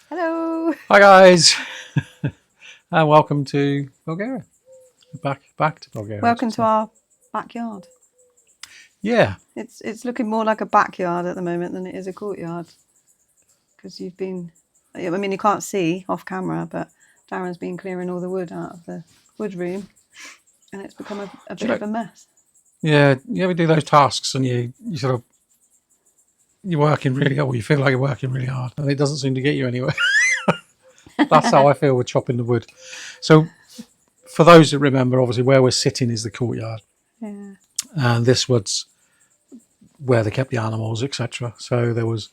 Hello. Hi guys, and welcome to Bulgaria. Back to Bulgaria. Welcome to our backyard. Yeah. It's looking more like a backyard at the moment than it is a courtyard. Because you've been, I mean, you can't see off camera, but Darren's been clearing all the wood out of the wood room, and it's become a bit of a mess. Yeah, you ever do those tasks and you're working really hard, or you feel like you're working really hard, and it doesn't seem to get you anywhere. That's how I feel with chopping the wood. So, for those that remember, obviously where we're sitting is the courtyard, and this was where they kept the animals, etc. So there was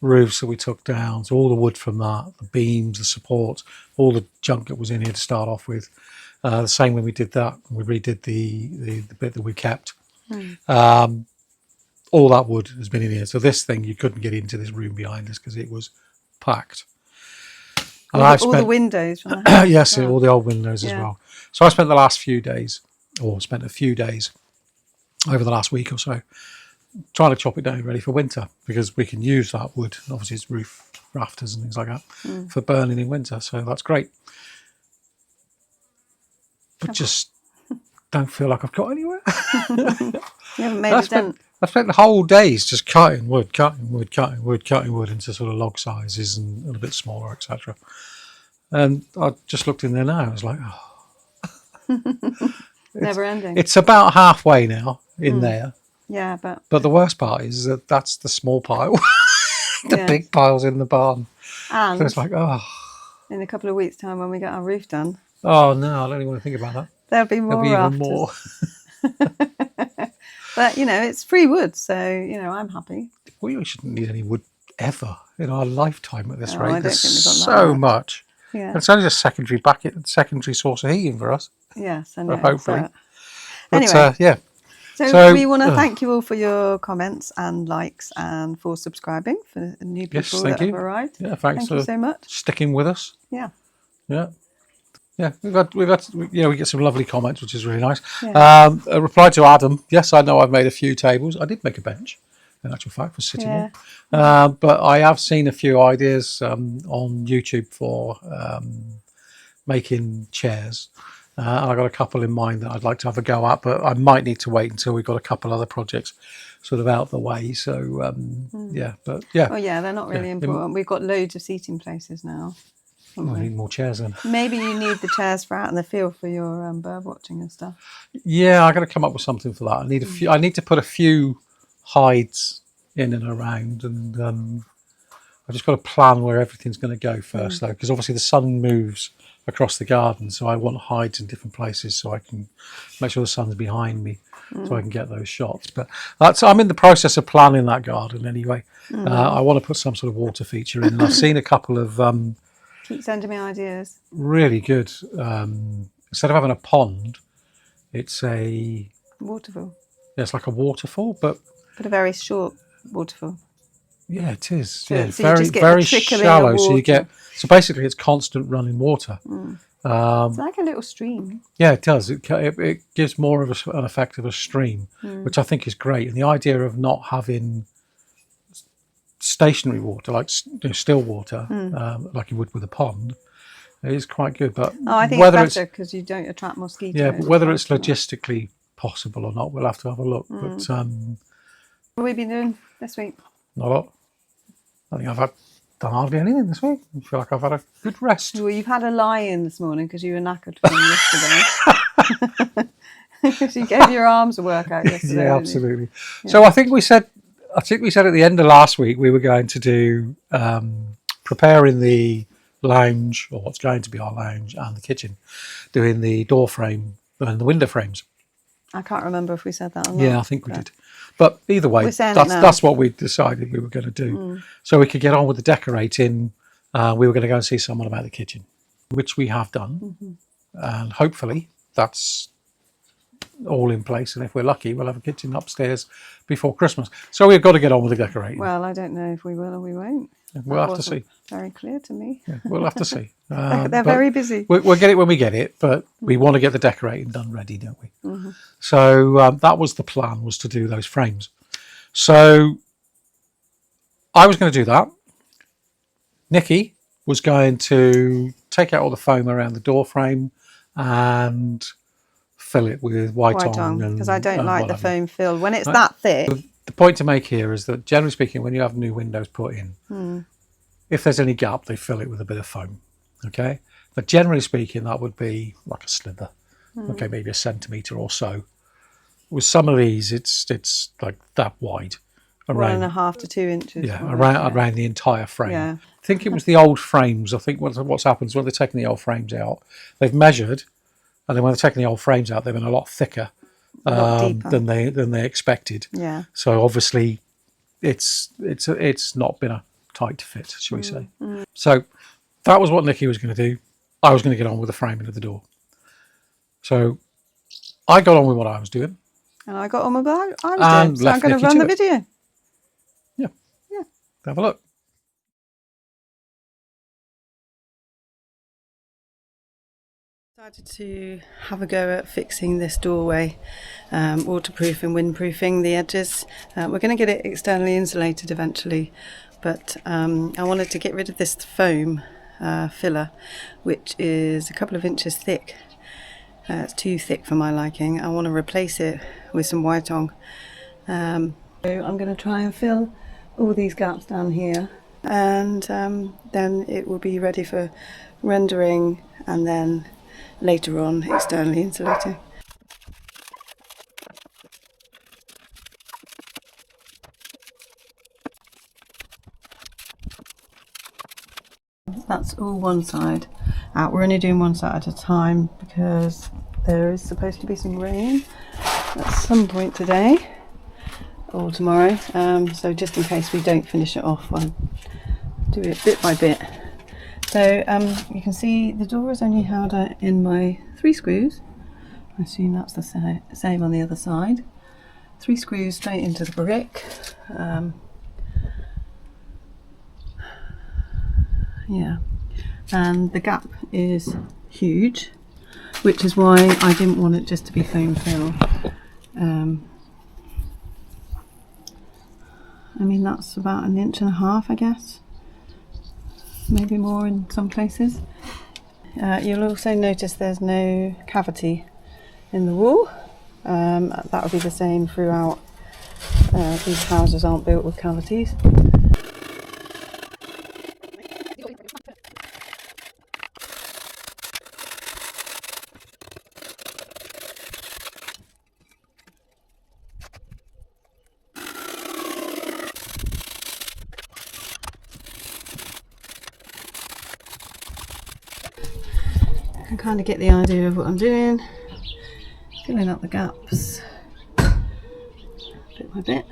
roofs that we took down, so all the wood from that, the beams, the supports, all the junk that was in here to start off with. The same when we did that, we redid the bit that we kept. All that wood has been in here. So this thing, you couldn't get into this room behind us because it was packed. And all the windows from the house. Yes, all the old windows as well. So I spent the last few days, or spent a few days over the last week or so, trying to chop it down ready for winter, because we can use that wood, obviously it's roof rafters and things like that, for burning in winter. So that's great. But just don't feel like I've got anywhere. You haven't made a dent. I spent the whole days just cutting wood into sort of log sizes and a bit smaller, etc. And I just looked in there now. I was like, oh. Never ending. It's about halfway now in there. Yeah, but the worst part is that that's the small pile. The big pile's in the barn. And so it's like, oh. In a couple of weeks' time when we get our roof done. Oh no, I don't even want to think about that. There'll be more. There'll be even more. But it's free wood, so I'm happy. We shouldn't need any wood ever in our lifetime at this rate. I don't There's think we've got so much. Yeah. It's only a secondary source of heating for us. Yes, I know. Hopefully. But anyway, yeah. So we want to thank you all for your comments and likes and for subscribing for the new people that have arrived. Yeah, thanks for so much. Sticking with us. Yeah. Yeah. Yeah, we get some lovely comments, which is really nice. Yeah. A reply to Adam. Yes, I know I've made a few tables. I did make a bench, in actual fact, for sitting on. But I have seen a few ideas on YouTube for making chairs. I've got a couple in mind that I'd like to have a go at, but I might need to wait until we've got a couple other projects sort of out the way. So, yeah. But yeah. Oh, yeah, they're not really important. We've got loads of seating places now. We need more chairs then. Maybe you need the chairs for out in the field for your bird watching and stuff. Yeah, I got to come up with something for that. I need a few. I need to put a few hides in and around, and I've just got to plan where everything's going to go first, though, because obviously the sun moves across the garden, so I want hides in different places so I can make sure the sun's behind me, so I can get those shots. But I'm in the process of planning that garden anyway. I want to put some sort of water feature in, and I've seen a couple of. Keep sending me ideas. Really good. Instead of having a pond, it's a waterfall. Yeah, it's like a waterfall, but a very short waterfall. Yeah, it is. So, yeah, so very shallow. So basically, it's constant running water. It's like a little stream. Yeah, it does. It gives more of an effect of a stream, which I think is great. And the idea of not having stationary water, like still water, like you would with a pond, is quite good. But I think it's better because you don't attract mosquitoes. Yeah, but whether it's logistically possible or not, we'll have to have a look. But what have we been doing this week? Not a lot. I think I've done hardly anything this week. I feel like I've had a good rest. Well, you've had a lie-in this morning because you were knackered from yesterday. Because you gave your arms a workout yesterday. Yeah, absolutely. Yeah. So I think we said at the end of last week we were going to do preparing the lounge, or what's going to be our lounge, and the kitchen, doing the door frame and the window frames. I can't remember if we said that or not. Yeah, I think we did. But either way, that's what we decided we were going to do. So we could get on with the decorating. We were going to go and see someone about the kitchen, which we have done. And hopefully that's all in place. And if we're lucky, we'll have a kitchen upstairs before Christmas. So we've got to get on with the decorating. Well, I don't know if we will or we won't. We'll have to see. Very clear to me. Yeah, we'll have to see. They're very busy. We'll get it when we get it, but we want to get the decorating done ready, don't we? So that was the plan, was to do those frames. So I was going to do that. Nikki was going to take out all the foam around the door frame and fill it with white on, because I don't like the whatever. foam fill when it's that thick. The point to make here is that generally speaking, when you have new windows put in, if there's any gap, they fill it with a bit of foam. Okay, but generally speaking, that would be like a slither. Okay, maybe a centimetre or so. With some of these, it's like that wide. Around 1.5 to 2 inches. Yeah, around the entire frame. Yeah. I think it was the old frames. I think what's happened is when they're taking the old frames out, they've measured, and then when they're taking the old frames out, they've been a lot thicker than they expected. Yeah. So obviously, it's not been a tight fit, shall we say? So that was what Nikki was going to do. I was going to get on with the framing of the door. So I got on with what I was doing. And I got on with what I was And doing. So I'm left going to Nikki run to the it. video. Yeah. Have a look. Decided to have a go at fixing this doorway, waterproof and windproofing the edges. We're going to get it externally insulated eventually, but I wanted to get rid of this foam filler, which is a couple of inches thick. It's too thick for my liking. I want to replace it with some white on. So I'm going to try and fill all these gaps down here, and then it will be ready for rendering, and then later on externally insulating. That's all one side out. We're only doing one side at a time because there is supposed to be some rain at some point today or tomorrow, so just in case we don't finish it off, I'll do it bit by bit. So you can see the door is only held in by 3 screws. I assume that's the same on the other side. 3 screws straight into the brick. Yeah, and the gap is huge, which is why I didn't want it just to be foam fill. I mean, that's about 1.5 inches, I guess, maybe more in some places. You'll also notice there's no cavity in the wall. That will be the same throughout. These houses aren't built with cavities. I can kind of get the idea of what I'm doing, filling up the gaps bit by bit.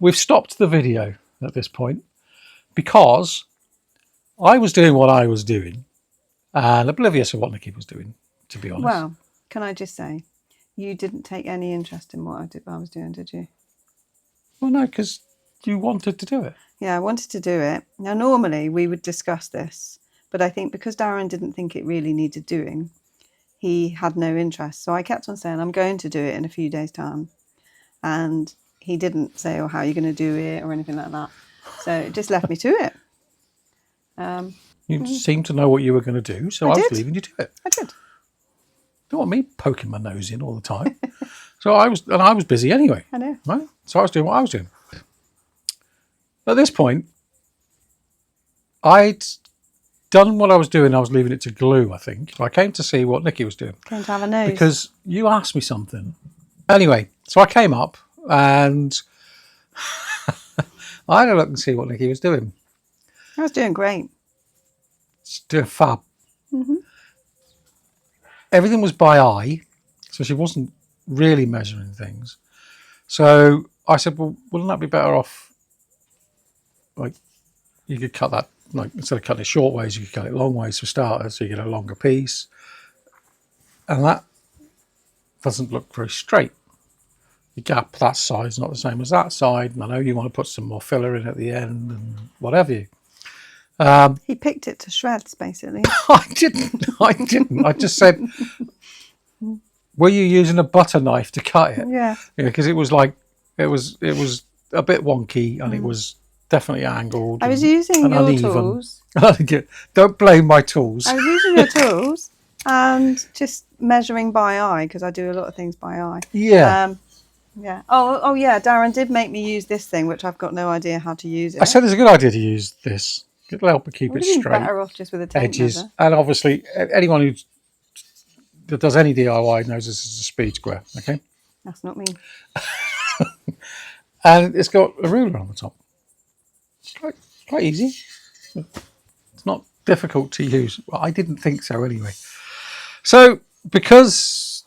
We've stopped the video at this point because I was doing what I was doing and oblivious of what Nikki was doing, to be honest. Well, can I just say, you didn't take any interest in what I was doing, did you? Well, no, because you wanted to do it. Yeah, I wanted to do it. Now, normally we would discuss this, but I think because Darren didn't think it really needed doing, he had no interest. So I kept on saying, I'm going to do it in a few days' time. And he didn't say, oh, how are you going to do it or anything like that. So it just left me to it. You seemed to know what you were going to do, so I was leaving you to it. I did. Don't want me poking my nose in all the time. So I was busy anyway. I know. Right? So I was doing what I was doing. At this point, I'd done what I was doing. I was leaving it to glue, I think. So I came to see what Nikki was doing. Came to have a nose. Because you asked me something. Anyway, so I came up and I had a look and see what Nikki was doing. I was doing great. She's doing fab. Everything was by eye, so she wasn't really measuring things. So I said, well, wouldn't that be better off? Like, you could cut that, like, instead of cutting it short ways, you could cut it long ways for starters, so you get a longer piece. And that doesn't look very straight. The gap that side is not the same as that side. And I know you want to put some more filler in at the end and whatever you. He picked it to shreds, basically. I didn't. I just said, were you using a butter knife to cut it? Yeah. Because it was like, it was a bit wonky and it was definitely angled. I was using and your uneven. tools. Don't blame my tools. I was using your tools and just measuring by eye because I do a lot of things by eye. Yeah. Yeah. Oh, yeah. Darren did make me use this thing, which I've got no idea how to use it. I said it's a good idea to use this. It'll help keep it straight. Better off just with a tape edges, measure. and obviously anyone that does any DIY knows this is a speed square. Okay. That's not me. And it's got a ruler on the top. It's quite easy. It's not difficult to use. Well, I didn't think so anyway. So because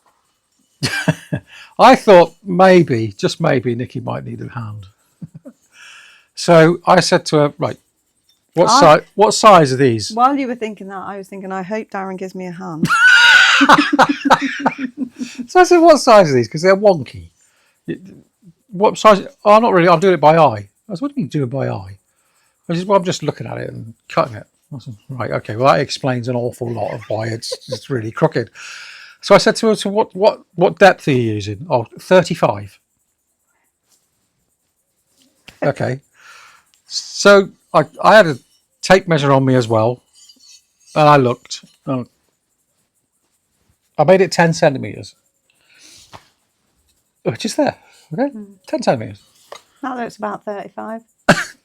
I thought maybe, just maybe, Nikki might need a hand. So I said to her, right, what size are these? While you were thinking that, I was thinking, I hope Darren gives me a hand. So I said, what size are these? Because they're wonky. What size? Oh, not really. I'm doing it by eye. I said, what do you mean do it by eye? I said, well, I'm just looking at it and cutting it. I said, right, okay. Well, that explains an awful lot of why it's really crooked. So I said to her, so what depth are you using? Oh, 35. Okay. So I had a tape measure on me as well. And I looked. I made it 10 centimetres. Which is there. Okay. 10 centimetres. That looks about 35.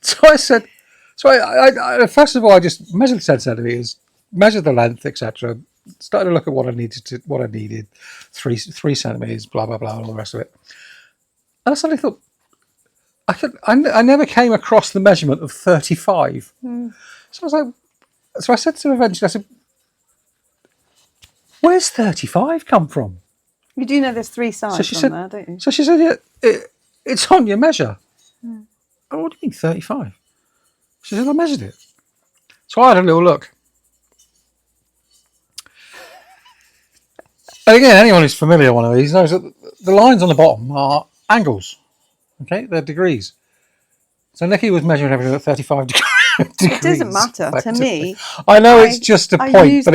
So I said, I first of all, I just measured the 10 centimetres, measured the length, etc. Started to look at what I needed, 3 centimetres, blah, blah, blah, and all the rest of it. And I suddenly thought, I never came across the measurement of 35. So I was like, so I said to her eventually, I said, where's 35 come from? You do know there's 3 sides on there, don't you? So she said, yeah, it's on your measure. Oh, what do you mean 35? She said, I measured it. So I had a little look. And again, anyone who's familiar with one of these knows that the lines on the bottom are angles. Okay, they're degrees. So Nikki was measuring everything at 35 degrees. It doesn't matter to me. I know it's just a point, but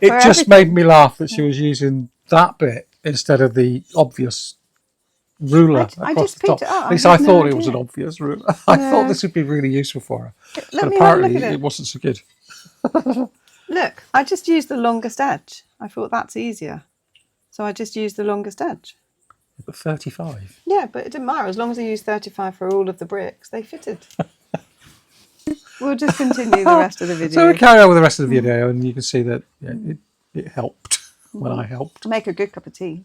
it just made me laugh that she was using that bit instead of the obvious ruler across the top. At least I thought it was an obvious ruler. I thought this would be really useful for her. But apparently it wasn't so good. Look, I just used the longest edge. I thought that's easier. So I just used the longest edge. But 35? Yeah, but it didn't matter. As long as I used 35 for all of the bricks, they fitted. We'll just continue the rest of the video. So we carry on with the rest of the video, and you can see that it helped when I helped. Make a good cup of tea.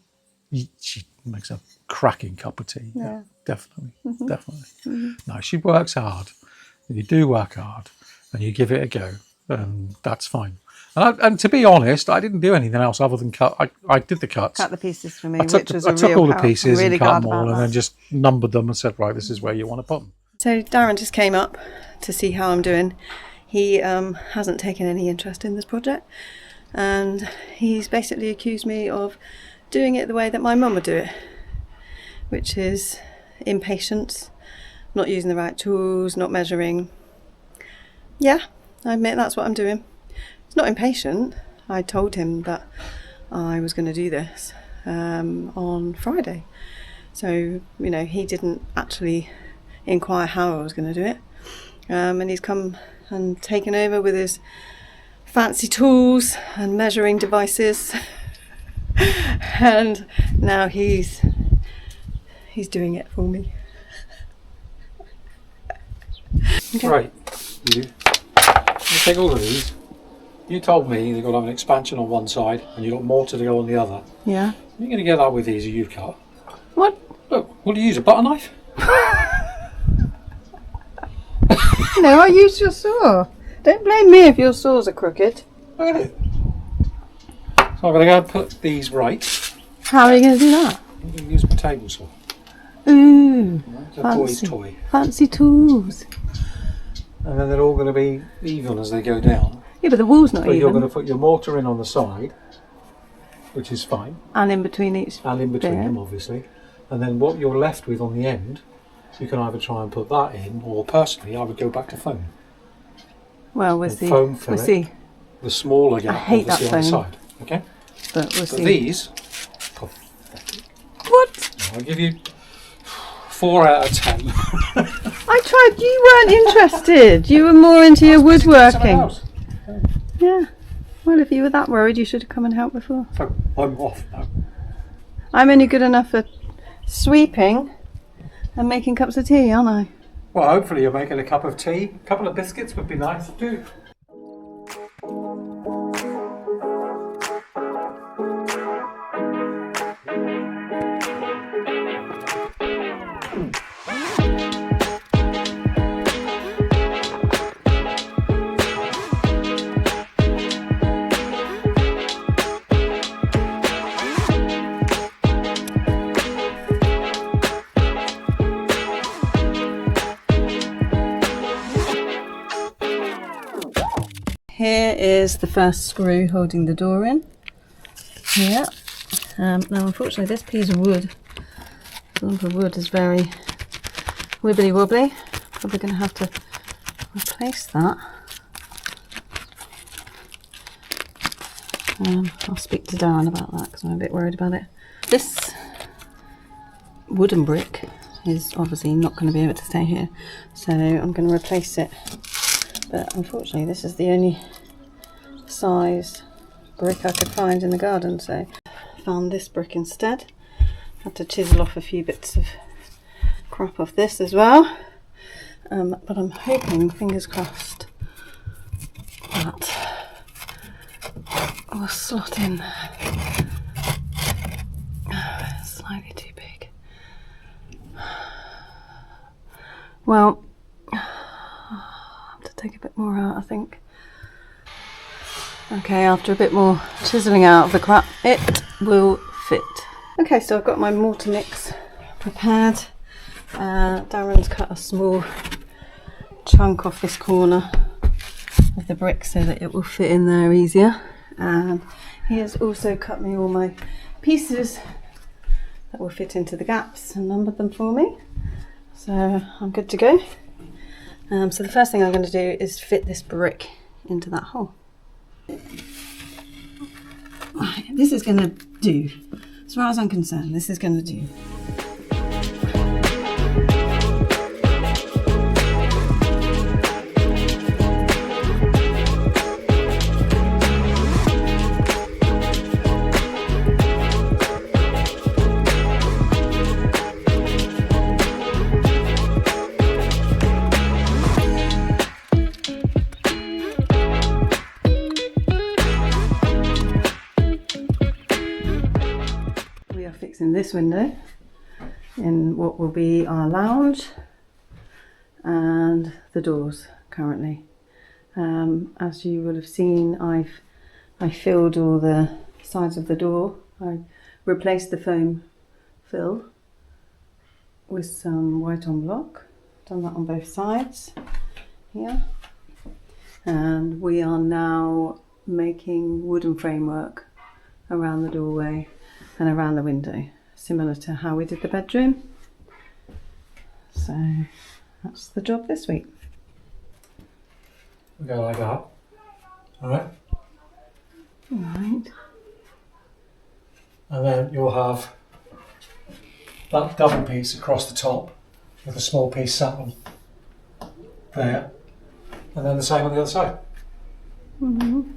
She makes a cracking cup of tea. Yeah, definitely. Definitely. No, she works hard. And you do work hard, and you give it a go, and that's fine. And to be honest, I didn't do anything else other than cut. I did the cuts. Cut the pieces for me, I took all the pieces and cut them all, and then just numbered them and said, right, this is where you want to put them. So Darren just came up to see how I'm doing. He hasn't taken any interest in this project, and he's basically accused me of doing it the way that my mum would do it, which is impatience, not using the right tools, not measuring. Yeah, I admit that's what I'm doing. It's not impatient. I told him that I was going to do this on Friday, so he didn't actually inquire how I was going to do it, and he's come and taken over with his fancy tools and measuring devices and now he's doing it for me. Okay. Right, you take all of these. You told me they've got to have an expansion on one side and you've got mortar to go on the other. Yeah. You're going to get that with these that you've cut. What? Look, will you use a butter knife? No, I used your saw. Don't blame me if your saws are crooked. Look at it. So I'm going to go and put these right. How are you going to do that? I'm going to use my table saw. Ooh, It's a fancy. boy's toy. Fancy tools. And then they're all going to be even as they go down. Yeah, but the wall's not But even. you're going to put your mortar in on the side, which is fine. And in between each And in between bit. them, obviously. And then what you're left with on the end, you can either try and put that in, or personally, I would go back to foam. Well, we'll see. Foam fillet, We'll see. the smaller gap, I hate obviously, that on the foam. side. Okay? But we'll see. These, What? I'll give you 4 out of 10. I I tried. You weren't interested. You were more into your woodworking. Yeah. Well, if you were that worried, you should have come and helped before. So I'm off now. I'm only good enough for sweeping and making cups of tea, aren't I? Well, hopefully you're making a cup of tea. A couple of biscuits would be nice too. Here is the first screw holding the door in. Yeah. Now, unfortunately, this piece of wood, the lump of wood, is very wibbly wobbly. Probably going to have to replace that. I'll speak to Darren about that because I'm a bit worried about it. This wooden brick is obviously not going to be able to stay here, so I'm going to replace it. But unfortunately, this is the only size brick I could find in the garden, so I found this brick instead. Had to chisel off a few bits of crap off this as well. But I'm hoping, fingers crossed, that will slot in there. It's slightly too big. Well, take a bit more out, I think. Okay, after a bit more chiseling out of the crap, it will fit. Okay, so I've got my mortar mix prepared. Darren's cut a small chunk off this corner of the brick so that it will fit in there easier. And he has also cut me all my pieces that will fit into the gaps and numbered them for me. So I'm good to go. So the first thing I'm going to do is fit this brick into that hole. Right, this is going to do. As far as I'm concerned, this is going to do. Fixing this window in what will be our lounge and the doors currently. As you will have seen, I filled all the sides of the door. I replaced the foam fill with some white on block. Done that on both sides here, and we are now making wooden framework around the doorway and around the window, similar to how we did the bedroom. So that's the job this week. We go like that. Alright. Alright. And then you'll have that double piece across the top with a small piece sat on there. And then the same on the other side. Mm-hmm.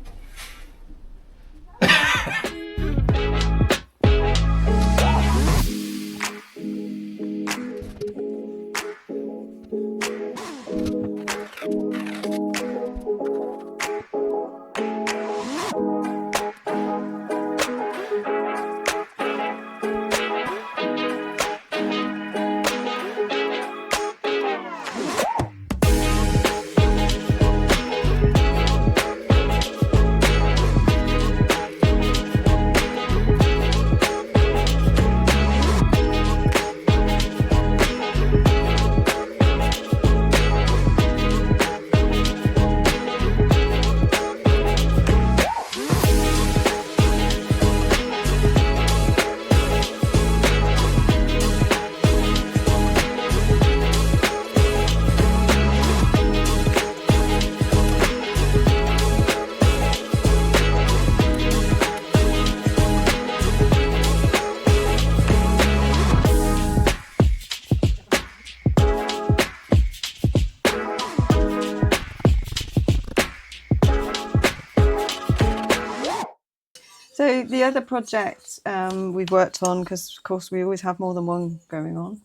So the other project we've worked on, because of course we always have more than one going on.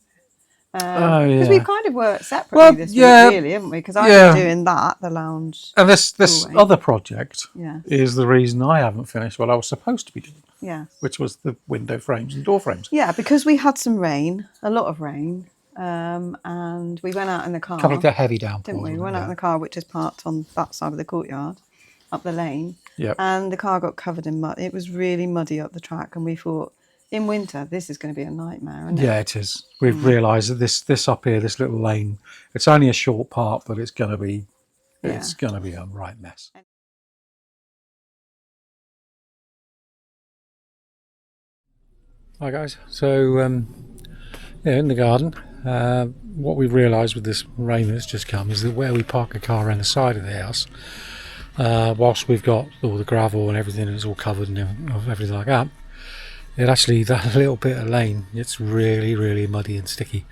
Because we've kind of worked separately this week, really, haven't we? Because I've been doing that, the lounge. And this other project Yeah. is the reason I haven't finished what I was supposed to be doing. Yeah. Which was the window frames and door frames. Yeah, because we had some rain, a lot of rain, and we went out in the car. A couple of heavy downpours. Didn't we? We went out in the car, which is parked on that side of the courtyard, up the lane. Yeah. And the car got covered in mud. It was really muddy up the track, and we thought, in winter, this is going to be a nightmare, isn't it? Yeah, it is. We've realised that this up here, this little lane, it's only a short part, but it's going to be a right mess. Hi guys. So in the garden, what we've realised with this rain that's just come is that where we park a car around the side of the house, whilst we've got all the gravel and everything, and it's all covered and everything like that. That little bit of lane, it's really, really muddy and sticky.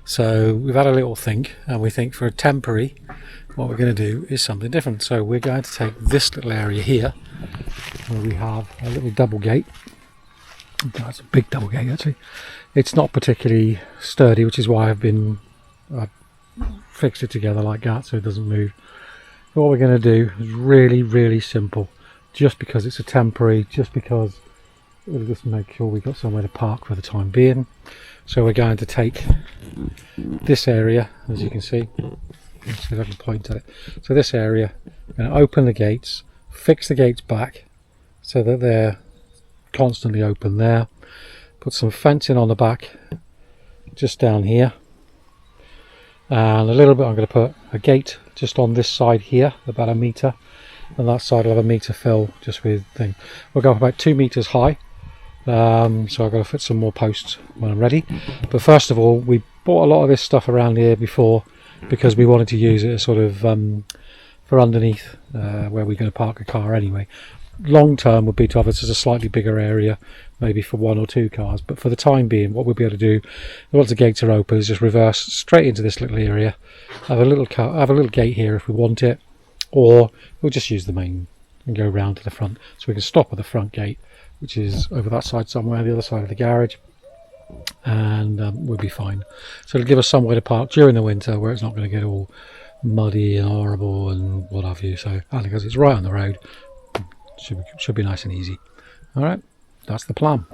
So we've had a little think, and we think for a temporary, what we're going to do is something different. So we're going to take this little area here, where we have a little double gate. That's a big double gate actually. It's not particularly sturdy, which is why I've fixed it together like that so it doesn't move. But what we're going to do is really, really simple. Just because it's a temporary, just because we'll just make sure we've got somewhere to park for the time being. So we're going to take this area, as you can see. Let's see if I can point at it. So this area, we're going to open the gates, fix the gates back so that they're constantly open there. Put some fencing on the back, just down here. And a little bit, I'm going to put a gate just on this side here, about 1 metre. And that side will have 1 metre fill, just with thing. We'll go up about 2 metres high. So I've got to fit some more posts when I'm ready. But first of all, we bought a lot of this stuff around here before because we wanted to use it as sort of for underneath where we're going to park a car anyway. Long term would be to have it as a slightly bigger area, maybe for 1 or 2 cars. But for the time being, what we'll be able to do once the gates are open is just reverse straight into this little area. Have a little gate here if we want it, or we'll just use the main and go round to the front. So we can stop at the front gate, which is over that side somewhere, the other side of the garage, and we'll be fine. So it'll give us somewhere to park during the winter where it's not going to get all muddy and horrible and what have you. So, and because it's right on the road, should be nice and easy. All right, that's the plan.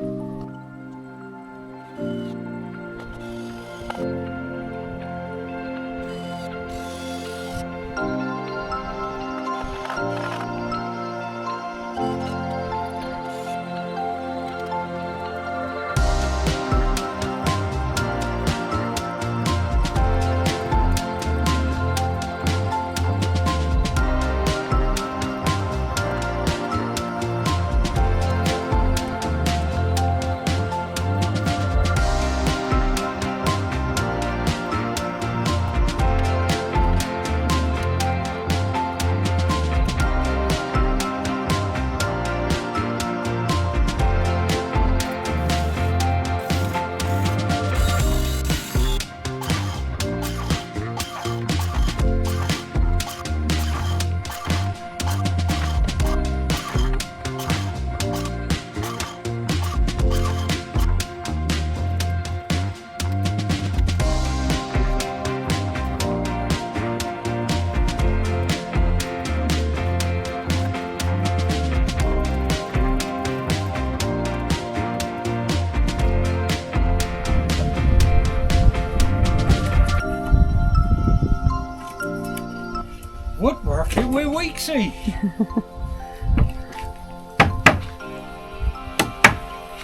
Woodworking with Weeksy.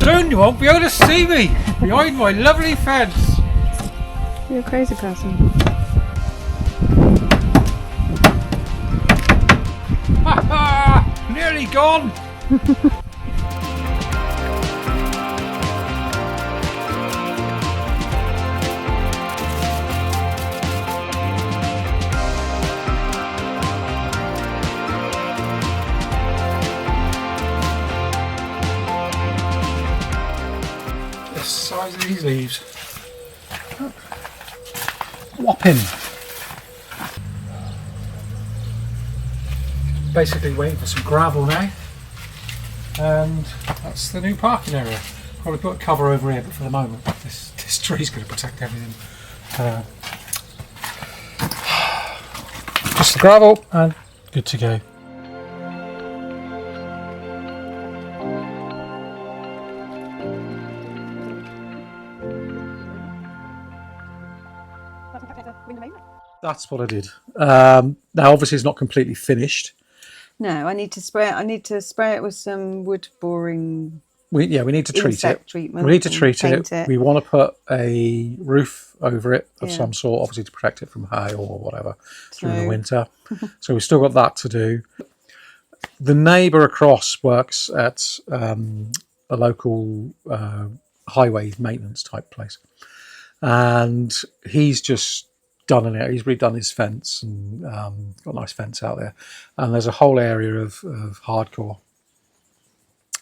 Soon you won't be able to see me behind my lovely fence. You're a crazy person. Ha ha! Nearly gone. Size of these leaves. Whopping. Basically waiting for some gravel now. And that's the new parking area. Probably put a cover over here, but for the moment, this tree's going to protect everything. Just the gravel and good to go. That's what I did. Now, obviously, it's not completely finished. No, I need to spray it. I need to spray it with some wood boring. We need to treat it. Treatment. We need to treat it. We want to put a roof over it of Yeah. some sort, obviously to protect it from hail or whatever through the So- winter. So we've still got that to do. The neighbour across works at a local highway maintenance type place, and he's just done it. He's redone his fence and got a nice fence out there. And there's a whole area of hardcore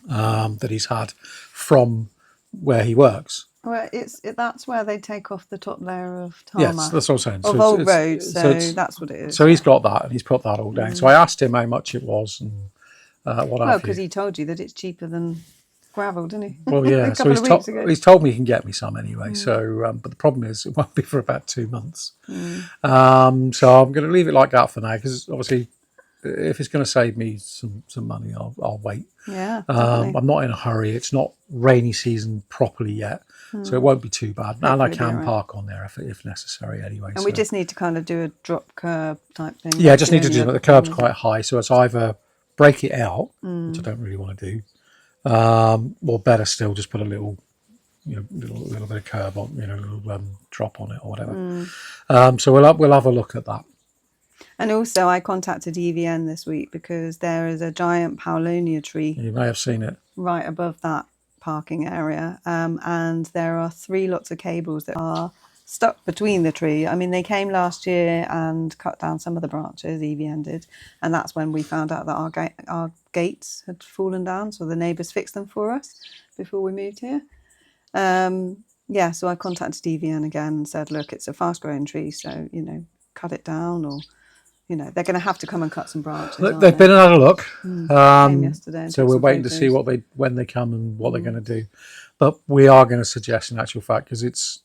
that he's had from where he works. Well, that's where they take off the top layer of tarmac. Yes, that's what I'm saying. Of So old roads, so that's what it is. So he's got that, and he's put that all down. So I asked him how much it was and what Well, have because you. he told you that it's cheaper than gravel, didn't he? Well, yeah. A So couple of weeks ago. he's told me he can get me some anyway. So, but the problem is it won't be for about 2 months. So I'm going to leave it like that for now because obviously, if it's going to save me some money, I'll wait. Yeah, definitely. I'm not in a hurry. It's not rainy season properly yet, so it won't be too bad. And I Hopefully be can alright. park on there if necessary anyway. And so. we just need to kind of do a drop curb type thing. Yeah, That's just the need to only do that. other The curb's thing. quite high, so it's either break it out, which I don't really want to do, or better still, just put a little, little bit of curb on, a little drop on it or whatever. So we'll have a look at that. And also, I contacted EVN this week because there is a giant Paulownia tree You may have seen it. right above that parking area, and there are 3 lots of cables that are stuck between the tree. I mean, they came last year and cut down some of the branches, EVN did, and that's when we found out that our gates had fallen down, so the neighbours fixed them for us before we moved here. So I contacted EVN again and said, look, it's a fast growing tree, so cut it down, or they're going to have to come and cut some branches. They've been and had a look. Came yesterday and So took we're some waiting to see photos. when they come and what they're going to do. But we are going to suggest, in actual fact, because it's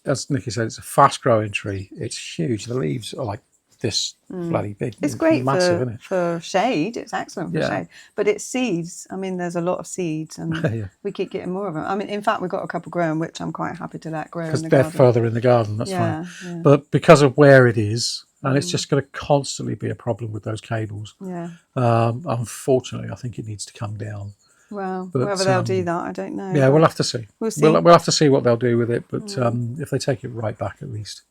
as Nikki said, it's a fast growing tree. It's huge. The leaves are like this bloody big. It's great massive, isn't it? for shade. It's excellent for shade. But it's seeds. I mean, there's a lot of seeds, and Yeah. we keep getting more of them. I mean, in fact, we've got a couple growing, which I'm quite happy to let grow in Because the they're garden. further in the garden. That's Yeah, fine. yeah. But because of where it is, and it's just going to constantly be a problem with those cables. Yeah. Unfortunately, I think it needs to come down. Well, But, whether they'll do that, I don't know. Yeah, we'll have to see. We'll see. We'll have to see what they'll do with it. But if they take it right back, at least,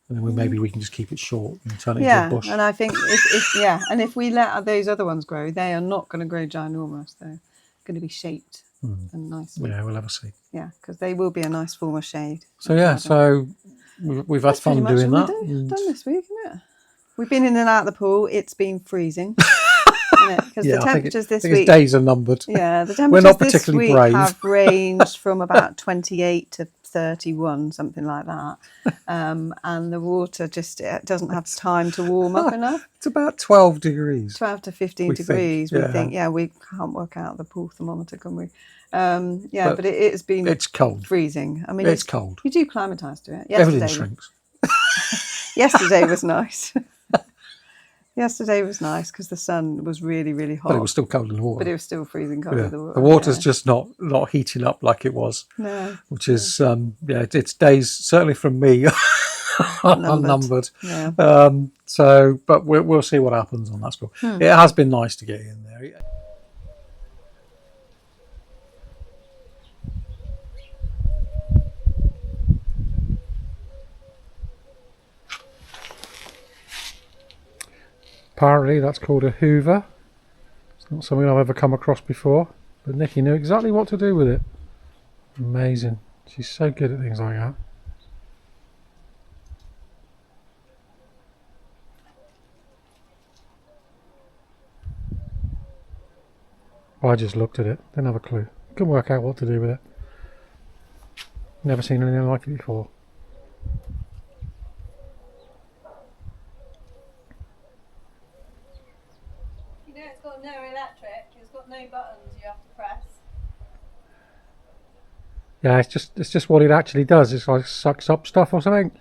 and then maybe we can just keep it short and turn it into a bush. And I think if we let those other ones grow, they are not going to grow ginormous. They're going to be shaped and nice. Yeah, we'll have a see. Yeah, because they will be a nice form of shade. So yeah, so we've had fun doing that. Done this week, isn't it? We've been in and out of the pool. It's been freezing. Because the temperatures this week, days are numbered. Yeah, the We're temperatures not this particularly week brave. have ranged from about 28 to 31, something like that. And the water it doesn't have time to warm up enough. It's about 12 degrees. 12 to 15 We degrees. think, We think, we can't work out the pool thermometer, can we? But it has been. It's cold. Freezing. I mean, It's cold. You do climatise to it. Everything shrinks. Yesterday was nice. Yesterday was nice because the sun was really, really hot. But it was still cold in the water. But it was still freezing cold in the water. The water's just not heating up like it was. No. Which is, it's days, certainly from me, unnumbered. Yeah. But we'll see what happens on that score. It has been nice to get in there. Apparently that's called a hoover. It's not something I've ever come across before, but Nikki knew exactly what to do with it. Amazing. She's so good at things like that. I just looked at it, didn't have a clue. Couldn't work out what to do with it. Never seen anything like it before. Yeah, it's got no electric. It's got no buttons you have to press. Yeah, it's just what it actually does. It's like sucks up stuff or something.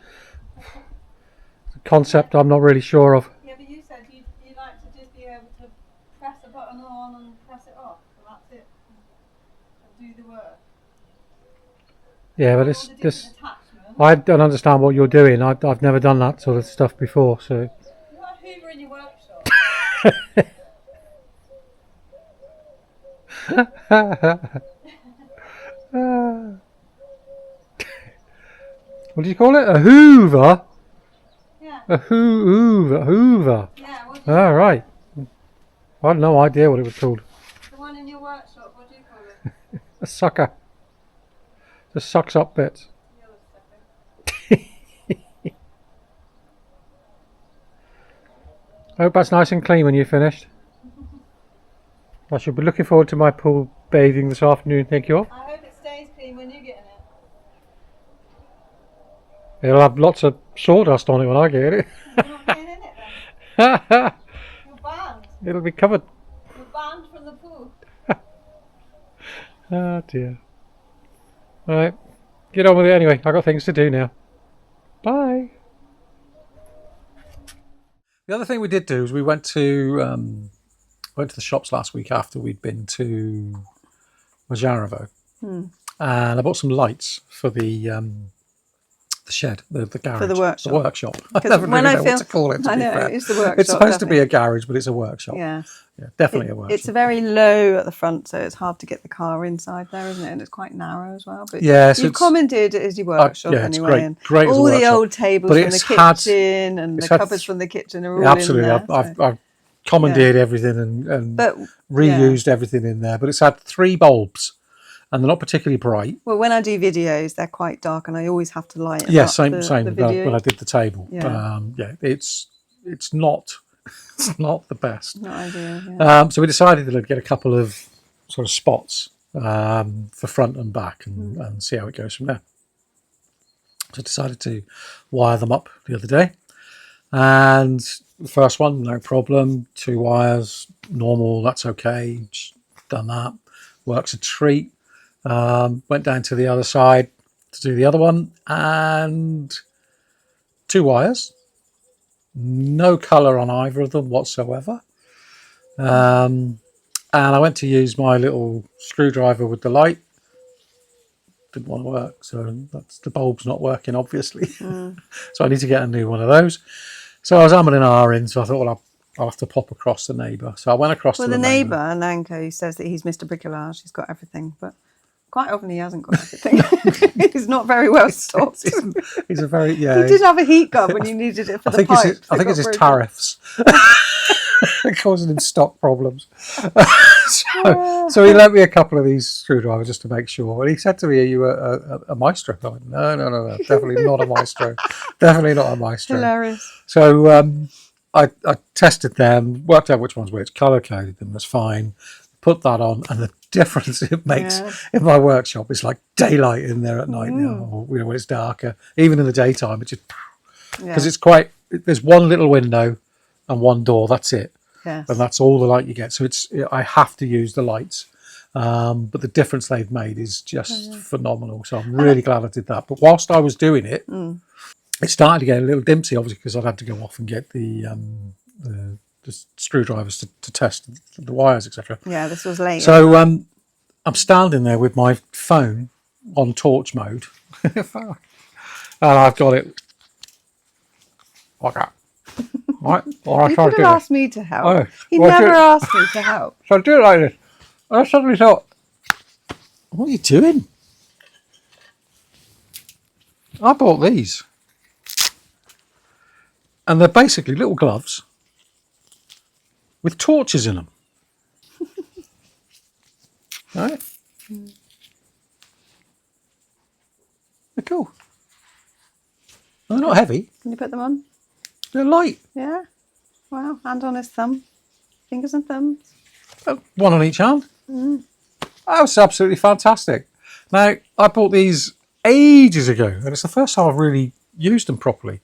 It's a concept I'm not really sure of. Yeah, but you said you like to just be able to press a button on and press it off, so that's it. And do the work. Yeah, but this I don't understand what you're doing. I've never done that sort of stuff before, so. You got a Hoover in your workshop. What do you call it? A Hoover? Yeah. A Hoover. Yeah, what do you All right. I had no idea what it was called. The one in your workshop, what do you call it? A sucker. Just sucks up bits. The other sucker. I hope that's nice and clean when you're finished. I should be looking forward to my pool bathing this afternoon, thank you. I hope it stays clean when you get in it. It'll have lots of sawdust on it when I get it. You're not getting in it then. You're banned. It'll be covered. You're banned from the pool. Oh dear. Alright, get on with it anyway. I've got things to do now. Bye. The other thing we did do is we went to the shops last week after we'd been to Makeover, and I bought some lights for the shed, the garage, For the workshop. The workshop. I never really know what to call it. To I be know, fair. it's the workshop. It's supposed to be a garage, but it's a workshop. Yeah. Yeah, definitely a workshop. It's very low at the front, so it's hard to get the car inside there, isn't it? And it's quite narrow as well. But yeah, so you've commented it as your workshop yeah, it's anyway. great. And Great as a all the workshop. old tables But from the it's had- kitchen and it's the had cupboards from the kitchen are all absolutely. in there. I've commandeered everything and But reused everything in there. But it's had 3 bulbs, and they're not particularly bright. well, when I do videos, they're quite dark, and I always have to light. Yeah, up same the when video. I did the table. Yeah. It's not it's not the best. Not ideal. Yeah. So we decided that I'd get a couple of sort of spots for front and back and see how it goes from there. So I decided to wire them up the other day, and the first one, no problem, 2 wires, normal, that's okay, just done that, works a treat. Went down to the other side to do the other one, and 2 wires, no colour on either of them whatsoever. And I went to use my little screwdriver with the light, didn't want to work, so that's the bulb's not working obviously. So I need to get a new one of those. So I was umming and ahhing, so I thought, well, I'll have to pop across the neighbour. So I went across to the neighbour, Nanko, says that he's Mr. Bricolage. He's got everything, but quite often he hasn't got everything. He's not very well stocked. He's a very, He did have a heat gun when you needed it for the pipes. I think it's his tariffs causing him stock problems. So he lent me a couple of these screwdrivers just to make sure. And he said to me, "Are you a maestro?" I went, no, definitely not a maestro. Definitely not a maestro. Hilarious. So I tested them, worked out which one's which, colour coded them, was fine. Put that on, and the difference it makes in my workshop is like daylight in there at night now, or, when it's darker. Even in the daytime, it's just because it's quite. There's one little window and one door. That's it, and that's all the light you get. So I have to use the lights, but the difference they've made is just phenomenal. So I'm really glad I did that. But whilst I was doing it, it started to get a little dimpsy, obviously, because I'd had to go off and get the screwdrivers to test the wires, etc. Yeah, this was late. So I'm standing there with my phone on torch mode, and I've got it like that. Right? You could have asked me to help. Oh, He well, never asked me to help. So I do it like this. And I suddenly thought, what are you doing? I bought these. And they're basically little gloves with torches in them. Right? They're cool. They're not heavy. Can you put them on? They're light. Yeah. Wow. Hand on his thumb. Fingers and thumbs. One on each hand. That was absolutely fantastic. Now, I bought these ages ago, and it's the first time I've really used them properly.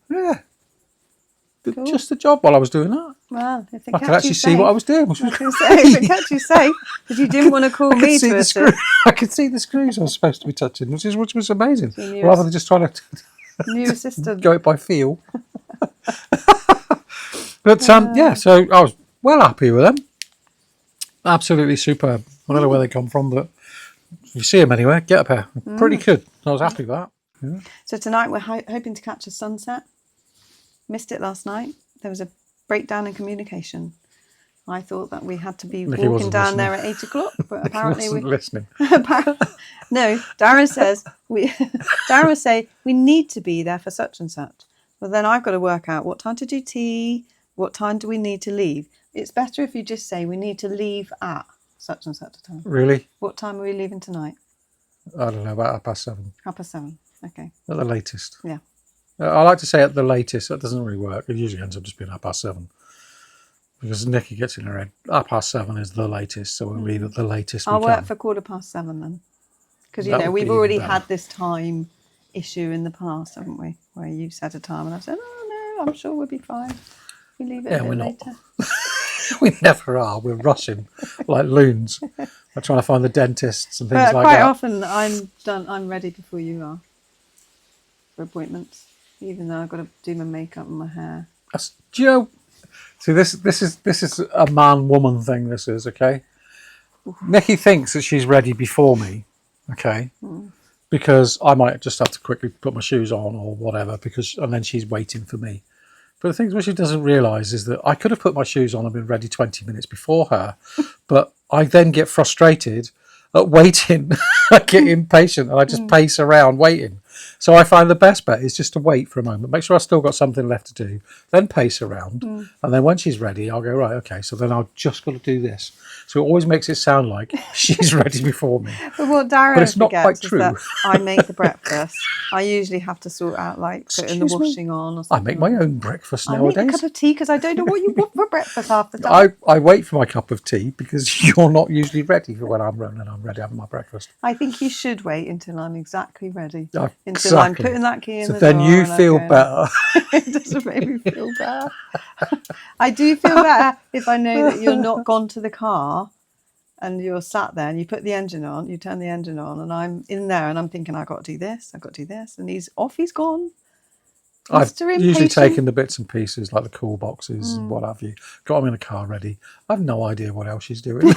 Yeah. Cool. Just the job while I was doing that. Well, if it I could actually see what I was doing. Which I was was going to say, if it kept you safe, because you didn't want to call me to assist. I could see the screws I was supposed to be touching, which was amazing. So Rather than just trying to new assistant. go it by feel. But yeah, so I was well happy with them. Absolutely superb. I don't know where they come from, but if you see them anywhere, get a pair. Pretty good. I was happy with that. Yeah. So tonight we're hoping to catch a sunset. Missed it last night. There was a breakdown in communication. I thought that we had to be Nicky walking down listening. there at 8 o'clock, but apparently Wasn't listening. No, Darren says Darren would say we need to be there for such and such. But then I've got to work out what time to do tea, what time do we need to leave. It's better if you just say we need to leave at such and such a time. Really? What time are we leaving tonight? I don't know, about 7:30. 7:30. Okay. At the latest. Yeah. I like to say at the latest. That doesn't really work. It usually ends up just being 7:30. Because Nicky gets in her head, 7:30 is the latest, so we'll leave at the latest we I'll can. work for 7:15 then. Because, That would we've be already even better. had this time issue in the past, haven't we? Where you set a time and I've said, oh no, I'm sure we'll be fine. We leave it a bit we're not. later. We never are. We're rushing like loons. We're trying to find the dentists and things But like quite that. often I'm ready before you are for appointments, even though I've got to do my makeup and my hair. Do you know? See, this is a man-woman thing. This is okay. Nicky thinks that she's ready before me, okay, because I might just have to quickly put my shoes on or whatever, and then she's waiting for me. But the thing what she doesn't realise is that I could have put my shoes on and been ready 20 minutes before her, but I then get frustrated at waiting. I get impatient and I just pace around waiting. So I find the best bet is just to wait for a moment, make sure I've still got something left to do, then pace around. And then when she's ready, I'll go, right, okay, so then I've just got to do this. So it always makes it sound like she's ready before me. But what Darren it's not quite forgets is true. that I make the breakfast. I usually have to sort out, like, putting the Excuse me? washing on or I something. make my own breakfast I make a nowadays. cup of tea because I don't know what you want for breakfast half the time. I wait for my cup of tea because you're not usually ready for when I'm ready having my breakfast. I think you should wait until I'm exactly ready. Yeah, Until I'm exactly. putting that key in So the then door you and I feel go, better. It doesn't make me feel better. I do feel better if I know that you're not gone to the car and you're sat there and you put the engine on, you turn the engine on, and I'm in there and I'm thinking, I've got to do this, and he's off, he's gone. I've Mr. usually Impatient. taken the bits and pieces, like the cool boxes and what have you, got them in the car ready. I've no idea what else she's doing.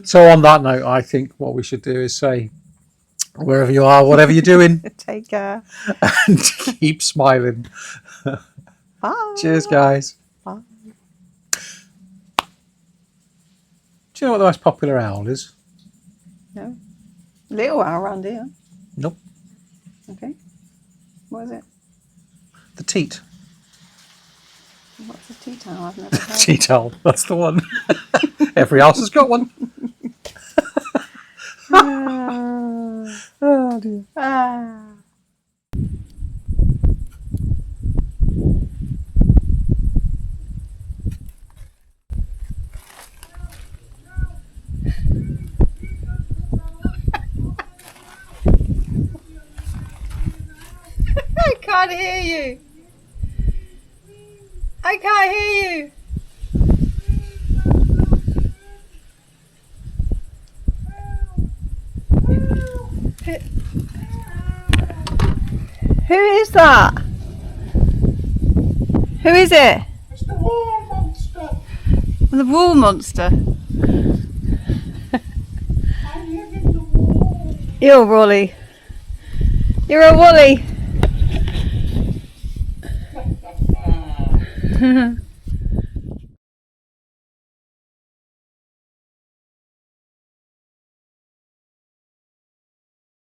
So on that note, I think what we should do is say, wherever you are, whatever you're doing, Take care. and keep smiling. Bye. Cheers, guys. Bye. Do you know what the most popular owl is? No. Little owl around here. Nope. Okay. What is it? The teat. What's a tea towel? I've never heard. Teat owl. That's the one. Every house has got one. Oh dear. Ah. I can't hear you. I can't hear you. Who is that? Who is it? It's the wall monster. The wall monster. I live in the wall. You're Wally. You're a Wally.